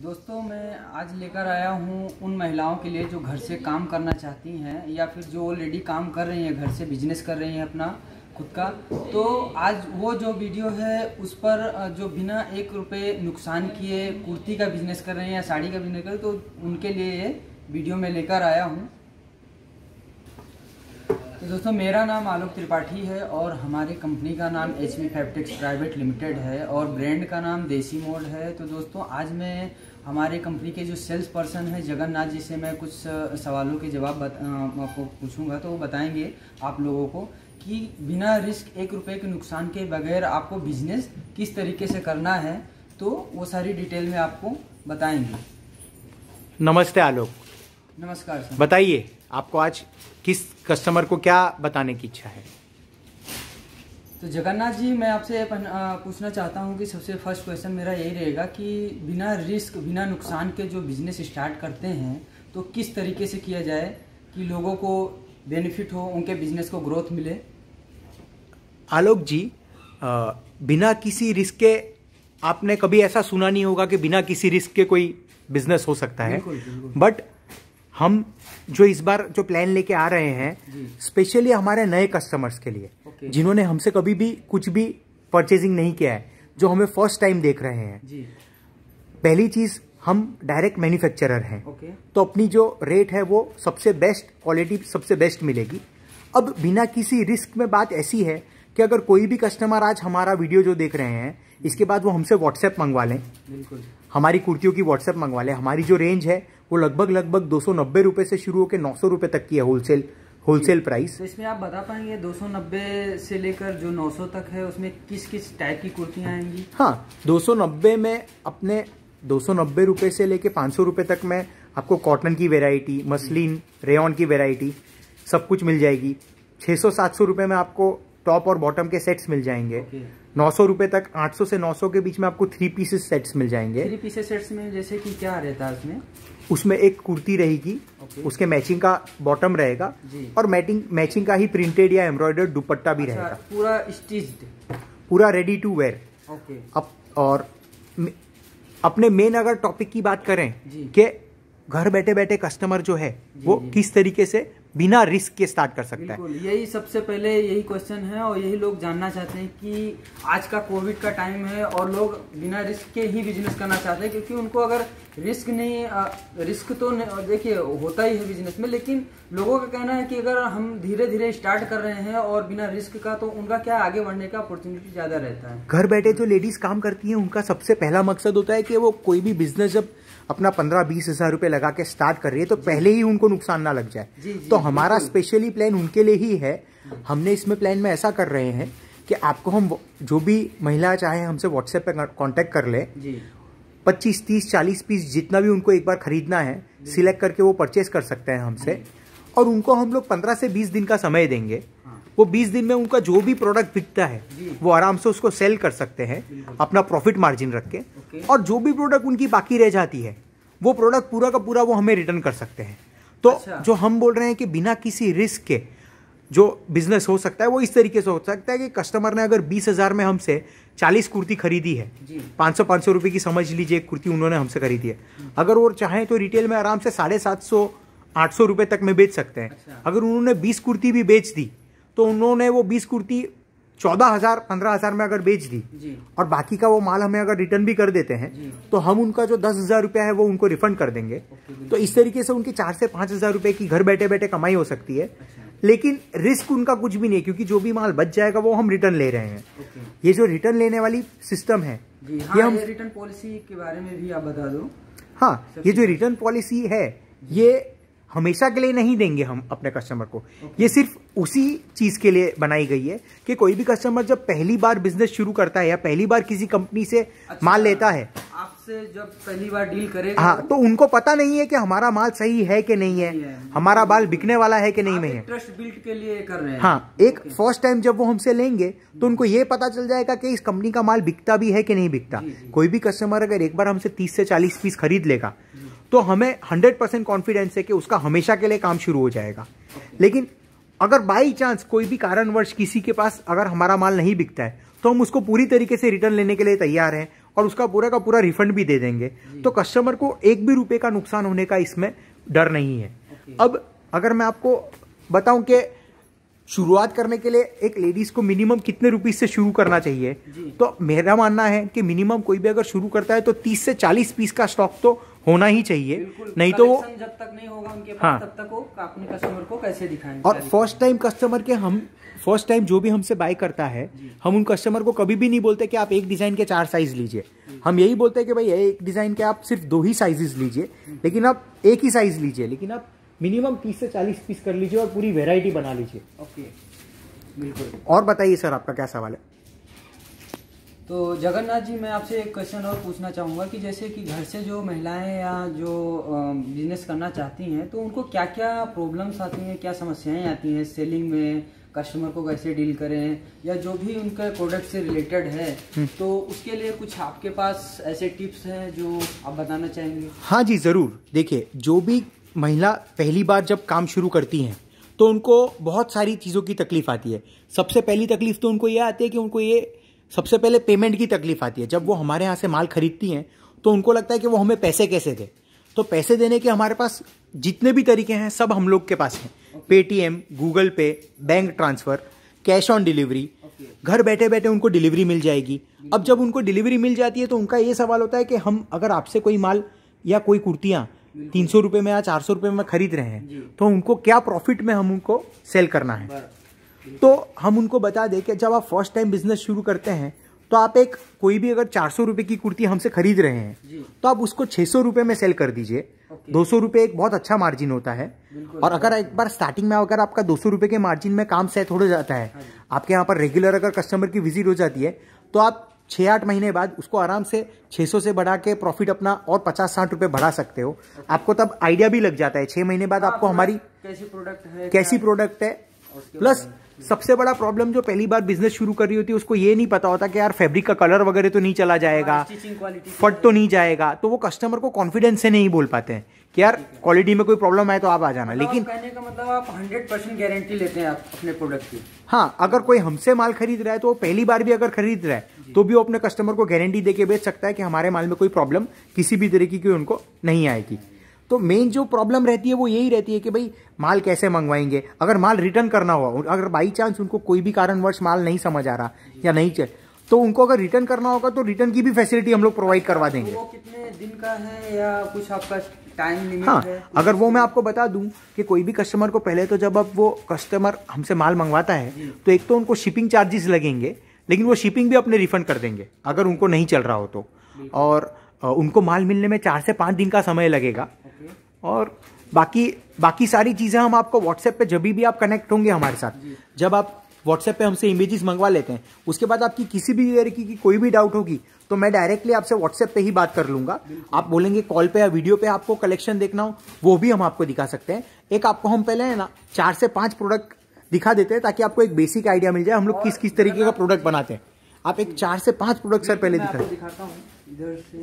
दोस्तों, मैं आज लेकर आया हूँ उन महिलाओं के लिए जो घर से काम करना चाहती हैं या फिर जो ऑलरेडी काम कर रही हैं, घर से बिजनेस कर रही हैं अपना खुद का। तो आज वो जो वीडियो है उस पर जो बिना 1 रुपये नुकसान किए कुर्ती का बिजनेस कर रहे हैं या साड़ी का बिजनेस कर रहे हैं, तो उनके लिए ये वीडियो मैं लेकर आया हूँ। तो दोस्तों, मेरा नाम आलोक त्रिपाठी है और हमारी कंपनी का नाम HB फैब्रिक्स प्राइवेट लिमिटेड है और ब्रांड का नाम देसी मोड है। तो दोस्तों, आज मैं हमारे कंपनी के जो सेल्स पर्सन है जगन्नाथ जी से मैं कुछ सवालों के जवाब आपको पूछूंगा, तो वो बताएंगे आप लोगों को कि बिना रिस्क 1 रुपये के नुकसान के बगैर आपको बिजनेस किस तरीके से करना है, तो वो सारी डिटेल में आपको बताएंगे। नमस्ते आलोक। नमस्कार सर। बताइए, आपको आज किस कस्टमर को क्या बताने की इच्छा है? तो जगन्नाथ जी, मैं आपसे पूछना चाहता हूं कि सबसे फर्स्ट क्वेश्चन मेरा यही रहेगा कि बिना रिस्क बिना नुकसान के जो बिजनेस स्टार्ट करते हैं तो किस तरीके से किया जाए कि लोगों को बेनिफिट हो, उनके बिजनेस को ग्रोथ मिले। आलोक जी, बिना किसी रिस्क के आपने कभी ऐसा सुना नहीं होगा कि बिना किसी रिस्क के कोई बिजनेस हो सकता है। बट हम जो इस बार जो प्लान लेके आ रहे हैं स्पेशली हमारे नए कस्टमर्स के लिए, जिन्होंने हमसे कभी भी कुछ भी परचेजिंग नहीं किया है, जो हमें फर्स्ट टाइम देख रहे हैं। पहली चीज, हम डायरेक्ट मैन्युफैक्चरर हैं, तो अपनी जो रेट है वो सबसे बेस्ट क्वालिटी सबसे बेस्ट मिलेगी। अब बिना किसी रिस्क में बात ऐसी है कि अगर कोई भी कस्टमर आज हमारा वीडियो जो देख रहे हैं इसके बाद वो हमसे व्हाट्सएप मंगवा लें, हमारी कुर्तियों की व्हाट्सएप मंगवा लें। हमारी जो रेंज है वो लगभग 290 रुपए से शुरू होकर 900 रुपए तक की है होलसेल प्राइस। तो इसमें आप बता पाएंगे 290 से लेकर जो 900 तक है उसमें किस किस टाइप की कुर्तियां आएंगी? हाँ, 290 में अपने 290 रुपए से लेके 500 रुपए तक में आपको कॉटन की वेराइटी, मसलिन, रेयॉन की वेराइटी सब कुछ मिल जाएगी। 600-700 रुपए में आपको टॉप और बॉटम के सेट्स मिल जाएंगे। 900 रुपए तक, 800 से 900 के बीच में आपको 3 पीसेस सेट्स मिल जाएंगे। 3 पीसेस सेट्स में जैसे कि क्या रहता है उसमें एक कुर्ती रहेगी, उसके मैचिंग का बॉटम रहेगा और मैचिंग का ही प्रिंटेड या एम्ब्रॉयडर्ड दुपट्टा भी रहेगा। पूरा स्टिच्ड, पूरा रेडी टू वेयर। और अपने मेन अगर टॉपिक की बात करें कि घर बैठे बैठे कस्टमर जो है वो किस तरीके से बिना रिस्क के स्टार्ट कर सकता है, यही सबसे पहले यही क्वेश्चन है और यही लोग जानना चाहते हैं कि आज का कोविड का टाइम है और लोग बिना रिस्क के ही बिजनेस करना चाहते हैं, क्योंकि उनको अगर रिस्क नहीं, रिस्क तो देखिए होता ही है बिजनेस में, लेकिन लोगों का कहना है कि अगर हम धीरे धीरे स्टार्ट कर रहे हैं और बिना रिस्क का, तो उनका क्या आगे बढ़ने का अपॉर्चुनिटी ज्यादा रहता है। घर बैठे जो लेडीज काम करती हैं उनका सबसे पहला मकसद होता है कि वो कोई भी बिजनेस जब अपना 15-20 हजार रुपए लगा के स्टार्ट कर रही है तो पहले ही उनको नुकसान ना लग जाए। तो हमारा स्पेशली प्लान उनके लिए ही है। हमने इसमें प्लान में ऐसा कर रहे हैं कि आपको हम जो भी महिला चाहे हमसे व्हाट्सएप पे कांटेक्ट कर ले, 25, 30, 40 पीस जितना भी उनको एक बार खरीदना है सिलेक्ट करके वो परचेस कर सकते हैं हमसे, और उनको हम लोग 15 से 20 दिन का समय देंगे। वो 20 दिन में उनका जो भी प्रोडक्ट बिकता है वो आराम से उसको सेल कर सकते हैं अपना प्रॉफिट मार्जिन रख के, और जो भी प्रोडक्ट उनकी बाकी रह जाती है वो प्रोडक्ट पूरा का पूरा वो हमें रिटर्न कर सकते हैं। तो जो हम बोल रहे हैं कि बिना किसी रिस्क के जो बिजनेस हो सकता है वो इस तरीके से हो सकता है कि कस्टमर ने अगर 20,000 में हमसे 40 कुर्ती खरीदी है, 500 रुपए की समझ लीजिए एक कुर्ती उन्होंने हमसे खरीदी है, अगर वो चाहें तो रिटेल में आराम से 750-800 रुपए तक में बेच सकते हैं। अगर उन्होंने 20 कुर्ती भी बेच दी तो उन्होंने वो 20 कुर्ती 14,000-15,000 में अगर बेच दी और बाकी का वो माल हमें अगर रिटर्न भी कर देते हैं तो हम उनका जो 10,000 रुपया है वो उनको रिफंड कर देंगे। तो इस तरीके से उनकी 4 से 5,000 रुपए की घर बैठे बैठे कमाई हो सकती है। लेकिन रिस्क उनका कुछ भी नहीं है, क्योंकि जो भी माल बच जाएगा वो हम रिटर्न ले रहे हैं। ये जो रिटर्न लेने वाली सिस्टम है, ये हम रिटर्न पॉलिसी के बारे में भी आप बता दो। हाँ, ये जो रिटर्न पॉलिसी है ये हमेशा के लिए नहीं देंगे हम अपने कस्टमर को। ये सिर्फ उसी चीज के लिए बनाई गई है कि कोई भी कस्टमर जब पहली बार बिजनेस शुरू करता है या पहली बार किसी कंपनी से माल लेता है, आपसे जब पहली बार डील करेगा, हाँ, तो उनको पता नहीं है कि हमारा माल सही है कि नहीं है, हमारा माल बिकने वाला है कि नहीं है। ट्रस्ट बिल्ड के लिए कर रहे हैं। हाँ, एक फर्स्ट टाइम जब वो हमसे लेंगे तो उनको ये पता चल जाएगा कि इस कंपनी का माल बिकता भी है कि नहीं बिकता। कोई भी कस्टमर अगर एक बार हमसे 30 से 40 पीस खरीद लेगा तो हमें 100% कॉन्फिडेंस है कि उसका हमेशा के लिए काम शुरू हो जाएगा। लेकिन अगर बाई चांस कोई भी कारणवश किसी के पास अगर हमारा माल नहीं बिकता है तो हम उसको पूरी तरीके से रिटर्न लेने के लिए तैयार हैं और उसका पूरा का पूरा रिफंड भी दे देंगे। तो कस्टमर को एक भी रुपए का नुकसान होने का इसमें डर नहीं है। अब अगर मैं आपको बताऊं कि शुरुआत करने के लिए एक लेडीज को मिनिमम कितने रुपीस से शुरू करना चाहिए, तो मेरा मानना है कि मिनिमम कोई भी अगर शुरू करता है तो 30 से 40 पीस का स्टॉक तो होना ही चाहिए, नहीं तो वो जब तक नहीं होगा उनके पास, हाँ, तब तक वो अपने कस्टमर को कैसे दिखाएंगे। और फर्स्ट टाइम कस्टमर के हम फर्स्ट टाइम जो भी हमसे बाय करता है, हम उन कस्टमर को कभी भी नहीं बोलते कि आप एक डिजाइन के 4 साइज लीजिए। हम यही बोलते हैं कि भाई एक डिजाइन के आप सिर्फ 2 ही साइजेस लीजिए, लेकिन आप एक ही साइज लीजिए, लेकिन आप मिनिमम 30 से 40 पीस कर लीजिए और पूरी वेराइटी बना लीजिए। ओके, बिल्कुल। और बताइए सर, आपका क्या सवाल है? तो जगन्नाथ जी, मैं आपसे एक क्वेश्चन और पूछना चाहूँगा कि जैसे कि घर से जो महिलाएं या जो बिजनेस करना चाहती हैं, तो उनको क्या क्या प्रॉब्लम्स आती हैं, क्या समस्याएं आती हैं सेलिंग में, कस्टमर को कैसे डील करें, या जो भी उनके प्रोडक्ट से रिलेटेड है, तो उसके लिए कुछ आपके पास ऐसे टिप्स हैं जो आप बताना चाहेंगे? हाँ जी, ज़रूर। देखिए, जो भी महिला पहली बार जब काम शुरू करती हैं तो उनको बहुत सारी चीज़ों की तकलीफ आती है। सबसे पहली तकलीफ तो उनको ये आती है कि उनको ये सबसे पहले पेमेंट की तकलीफ आती है। जब वो हमारे यहाँ से माल खरीदती हैं तो उनको लगता है कि वो हमें पैसे कैसे दे। तो पैसे देने के हमारे पास जितने भी तरीके हैं सब हम लोग के पास हैं। पेटीएम, गूगल पे, bank transfer, cash on delivery, घर बैठे बैठे उनको डिलीवरी मिल जाएगी। अब जब उनको डिलीवरी मिल जाती है तो उनका ये सवाल होता है कि हम अगर आपसे कोई माल या कोई कुर्तियाँ 300 रुपये में या 400 रुपये में खरीद रहे हैं, तो उनको क्या प्रॉफिट में हम उनको सेल करना है। तो हम उनको बता दें कि जब आप फर्स्ट टाइम बिजनेस शुरू करते हैं तो आप एक कोई भी अगर 400 रुपये की कुर्ती हमसे खरीद रहे हैं तो आप उसको 600 रुपये में सेल कर दीजिए। 200 रुपये एक बहुत अच्छा मार्जिन होता है। और अगर एक बार स्टार्टिंग में अगर आपका 200 रुपये के मार्जिन में काम सेट हो जाता है, आपके यहाँ पर रेगुलर अगर कस्टमर की विजिट हो जाती है, तो आप 6-8 महीने बाद उसको आराम से 600 से बढ़ा के प्रॉफिट अपना और 50-60 रुपये बढ़ा सकते हो। आपको तब आइडिया भी लग जाता है 6 महीने बाद आपको हमारी कैसी प्रोडक्ट है। प्लस सबसे बड़ा प्रॉब्लम जो पहली बार बिजनेस शुरू कर रही होती है उसको ये नहीं पता होता कि यार फैब्रिक का कलर वगैरह तो नहीं चला जाएगा, फट तो नहीं जाएगा। तो वो कस्टमर को कॉन्फिडेंस से नहीं बोल पाते हैं कि यार क्वालिटी में कोई प्रॉब्लम आए तो आप आ जाना। लेकिन कहने का मतलब आप 100% गारंटी लेते हैं आप अपने प्रोडक्ट की। हाँ, अगर कोई हमसे माल खरीद रहा है तो वो पहली बार भी अगर खरीद रहा है तो भी वो अपने कस्टमर को गारंटी देके बेच सकता है कि हमारे माल में कोई प्रॉब्लम किसी भी तरीके की उनको नहीं आएगी। तो मेन जो प्रॉब्लम रहती है वो यही रहती है कि भाई माल कैसे मंगवाएंगे। अगर माल रिटर्न करना हुआ, अगर बाई चांस उनको कोई भी कारणवश माल नहीं समझ आ रहा या नहीं चल, तो उनको अगर रिटर्न करना होगा तो रिटर्न की भी फैसिलिटी हम लोग प्रोवाइड करवा देंगे। वो कितने दिन का है या कुछ आपका टाइम लिमिट हाँ है? अगर वो मैं आपको बता दूं कि कोई भी कस्टमर को पहले तो जब अब वो कस्टमर हमसे माल मंगवाता है तो एक तो उनको शिपिंग चार्जेस लगेंगे, लेकिन वो शिपिंग भी अपने रिफंड कर देंगे अगर उनको नहीं चल रहा हो तो। और उनको माल मिलने में 4 से 5 दिन का समय लगेगा। और बाकी सारी चीज़ें हम आपको व्हाट्सएप पे जब भी आप कनेक्ट होंगे हमारे साथ, जब आप व्हाट्सएप पे हमसे इमेजेस मंगवा लेते हैं, उसके बाद आपकी किसी भी तरीके की कोई भी डाउट होगी तो मैं डायरेक्टली आपसे व्हाट्सएप पे ही बात कर लूंगा। आप बोलेंगे कॉल पे या वीडियो पे आपको कलेक्शन देखना हो, वो भी हम आपको दिखा सकते हैं। एक आपको हम पहले है ना 4 से 5 प्रोडक्ट दिखा देते हैं ताकि आपको एक बेसिक आइडिया मिल जाए हम लोग किस किस तरीके का प्रोडक्ट बनाते हैं। आप एक 4 से 5 प्रोडक्ट सर पहले दिखाता हूँ इधर से।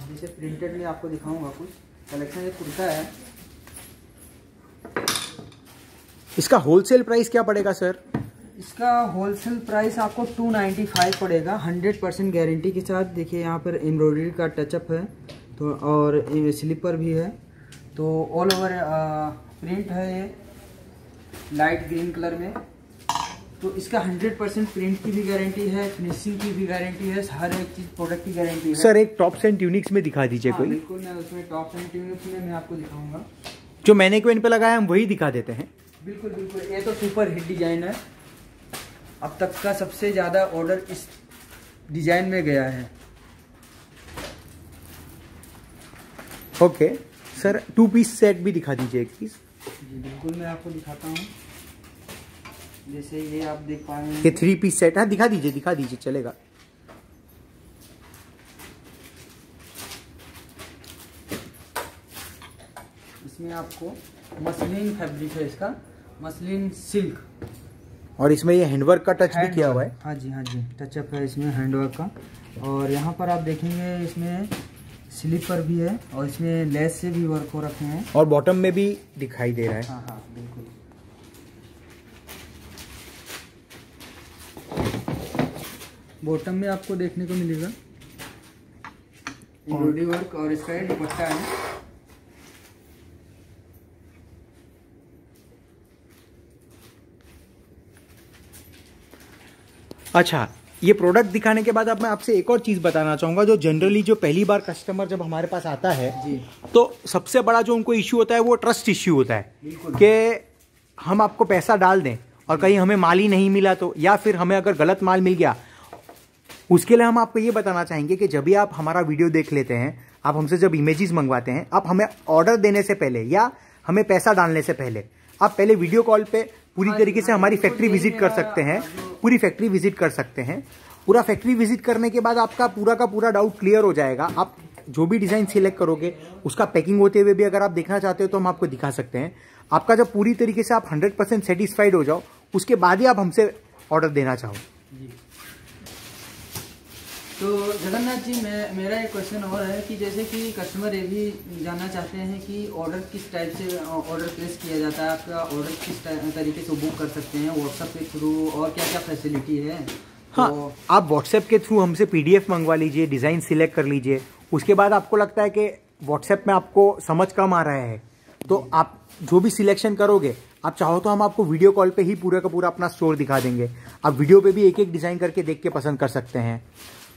जैसे प्रिंटेड में आपको दिखाऊंगा कुछ कलेक्शन। एक कुर्ता है, इसका होलसेल प्राइस क्या पड़ेगा सर? इसका होलसेल प्राइस आपको 295 पड़ेगा 100% गारंटी के साथ। देखिए यहाँ पर एम्ब्रॉयडरी का टचअप है तो, और स्लीपर भी है, तो ऑल ओवर प्रिंट है ये लाइट ग्रीन कलर में। तो इसका 100% प्रिंट की भी गारंटी है, फिनिशिंग की भी गारंटी है, हर एक चीज प्रोडक्ट की गारंटी है। सर एक टॉप्स एंड ट्यूनिक्स में दिखा दीजिए। कोई बिल्कुल, मैं उसमें टॉप्स एंड ट्यूनिक्स में मैं आपको दिखाऊंगा। जो मैंने क्वेन पे लगाया हम वही दिखा देते हैं। बिल्कुल बिल्कुल, ये तो सुपर हिट डिजाइन है। अब तक का सबसे ज्यादा ऑर्डर इस डिजाइन में गया है। ओके सर, 2 पीस सेट भी दिखा दीजिए एक पीस। जी बिल्कुल, मैं आपको दिखाता हूँ। जैसे ये आप देख पा रहे हैं, ये 3 पीस सेट है। दिखा दीजिए चलेगा। इसमें आपको मसलिन फैब्रिक है, इसका मसलिन सिल्क, और इसमें ये हैंडवर्क का टच भी किया हुआ है। हाँ जी, टचअप है इसमें हैंडवर्क का। और यहाँ पर आप देखेंगे इसमें स्लीपर भी है और इसमें लेस से भी वर्क हो रखे हैं, और बॉटम में भी दिखाई दे रहा है। हाँ बिल्कुल। बॉटम में आपको देखने को मिलेगा एम्ब्रॉयडरी वर्क और इसका दुपट्टा है। अच्छा, ये प्रोडक्ट दिखाने के बाद अब मैं आपसे एक और चीज बताना चाहूंगा, जो जनरली जो पहली बार कस्टमर जब हमारे पास आता है जी, तो सबसे बड़ा जो उनको इश्यू होता है वो ट्रस्ट इश्यू होता है कि हम आपको पैसा डाल दें और कहीं हमें माल ही नहीं मिला तो, या फिर हमें अगर गलत माल मिल गया। उसके लिए हम आपको ये बताना चाहेंगे कि जब भी आप हमारा वीडियो देख लेते हैं, आप हमसे जब इमेजेस मंगवाते हैं, आप हमें ऑर्डर देने से पहले या हमें पैसा डालने से पहले आप पहले वीडियो कॉल पे पूरी तरीके से हमारी फैक्ट्री विजिट कर सकते हैं, पूरी फैक्ट्री विजिट कर सकते हैं। पूरा फैक्ट्री विजिट करने के बाद आपका पूरा का पूरा डाउट क्लियर हो जाएगा। आप जो भी डिजाइन सिलेक्ट करोगे उसका पैकिंग होते हुए भी अगर आप देखना चाहते हो तो हम आपको दिखा सकते हैं। आपका जब पूरी तरीके से आप 100% सेटिस्फाइड हो जाओ, उसके बाद ही आप हमसे ऑर्डर देना चाहो। जी। तो जगन्नाथ जी, मेरा एक क्वेश्चन और है कि जैसे कि कस्टमर ये भी जानना चाहते हैं कि ऑर्डर किस टाइप से ऑर्डर प्लेस किया जाता है, आपका ऑर्डर किस तरीके से बुक कर सकते हैं, व्हाट्सएप के थ्रू, और क्या क्या फैसिलिटी है? हाँ, तो आप व्हाट्सएप के थ्रू हमसे PDF मंगवा लीजिए, डिज़ाइन सिलेक्ट कर लीजिए। उसके बाद आपको लगता है कि व्हाट्सएप में आपको समझ कम आ रहा है तो आप जो भी सिलेक्शन करोगे, आप चाहो तो हम आपको वीडियो कॉल पे ही पूरा का पूरा अपना स्टोर दिखा देंगे। आप वीडियो पे भी एक एक डिज़ाइन करके देख के पसंद कर सकते हैं।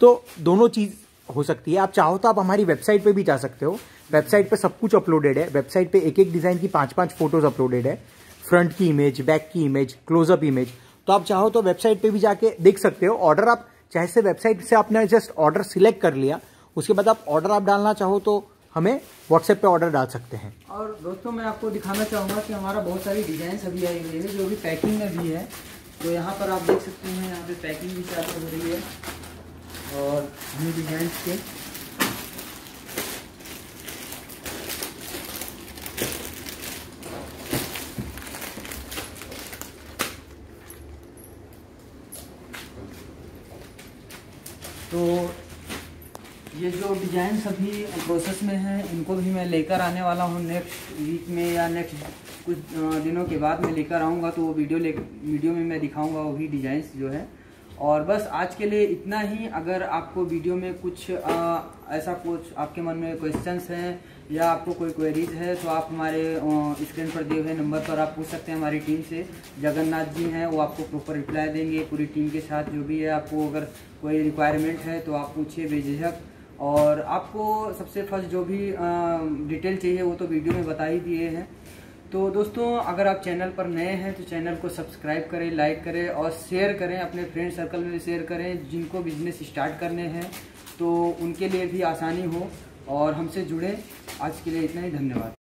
तो दोनों चीज़ हो सकती है। आप चाहो तो आप हमारी वेबसाइट पे भी जा सकते हो। वेबसाइट पे सब कुछ अपलोडेड है। वेबसाइट पे एक एक डिज़ाइन की 5-5 फोटोज अपलोडेड है, फ्रंट की इमेज, बैक की इमेज, क्लोजअप इमेज। तो आप चाहो तो वेबसाइट पे भी जाके देख सकते हो। ऑर्डर आप चाहे से वेबसाइट से आपने जस्ट ऑर्डर सिलेक्ट कर लिया, उसके बाद आप ऑर्डर आप डालना चाहो तो हमें व्हाट्सएप पे ऑर्डर डाल सकते हैं। और दोस्तों, मैं आपको दिखाना चाहूँगा कि हमारा बहुत सारी डिजाइन अभी आई हुई है जो भी पैकिंग में भी है। तो यहाँ पर आप देख सकते हैं, यहाँ पे पैकिंग भी चालू हो रही है और न्यू डिजाइन के तो ये जो डिजाइन अभी प्रोसेस में है, इनको भी मैं लेकर आने वाला हूँ नेक्स्ट वीक में या नेक्स्ट कुछ दिनों के बाद मैं लेकर आऊँगा। तो वो वीडियो में मैं दिखाऊँगा वो भी डिजाइंस जो है। और बस आज के लिए इतना ही। अगर आपको वीडियो में कुछ ऐसा कुछ आपके मन में क्वेश्चंस हैं या आपको कोई क्वेरीज है तो आप हमारे स्क्रीन पर दिए हुए नंबर पर आप पूछ सकते हैं। हमारी टीम से जगन्नाथ जी हैं, वो आपको प्रॉपर रिप्लाई देंगे पूरी टीम के साथ। जो भी है, आपको अगर कोई रिक्वायरमेंट है तो आप पूछिए बेझिझक। और आपको सबसे फर्स्ट जो भी डिटेल चाहिए वो तो वीडियो में बता ही दिए हैं। तो दोस्तों, अगर आप चैनल पर नए हैं तो चैनल को सब्सक्राइब करें, लाइक करें और शेयर करें, अपने फ्रेंड सर्कल में भी शेयर करें। जिनको बिजनेस स्टार्ट करने हैं तो उनके लिए भी आसानी हो और हमसे जुड़ें। आज के लिए इतना ही, धन्यवाद।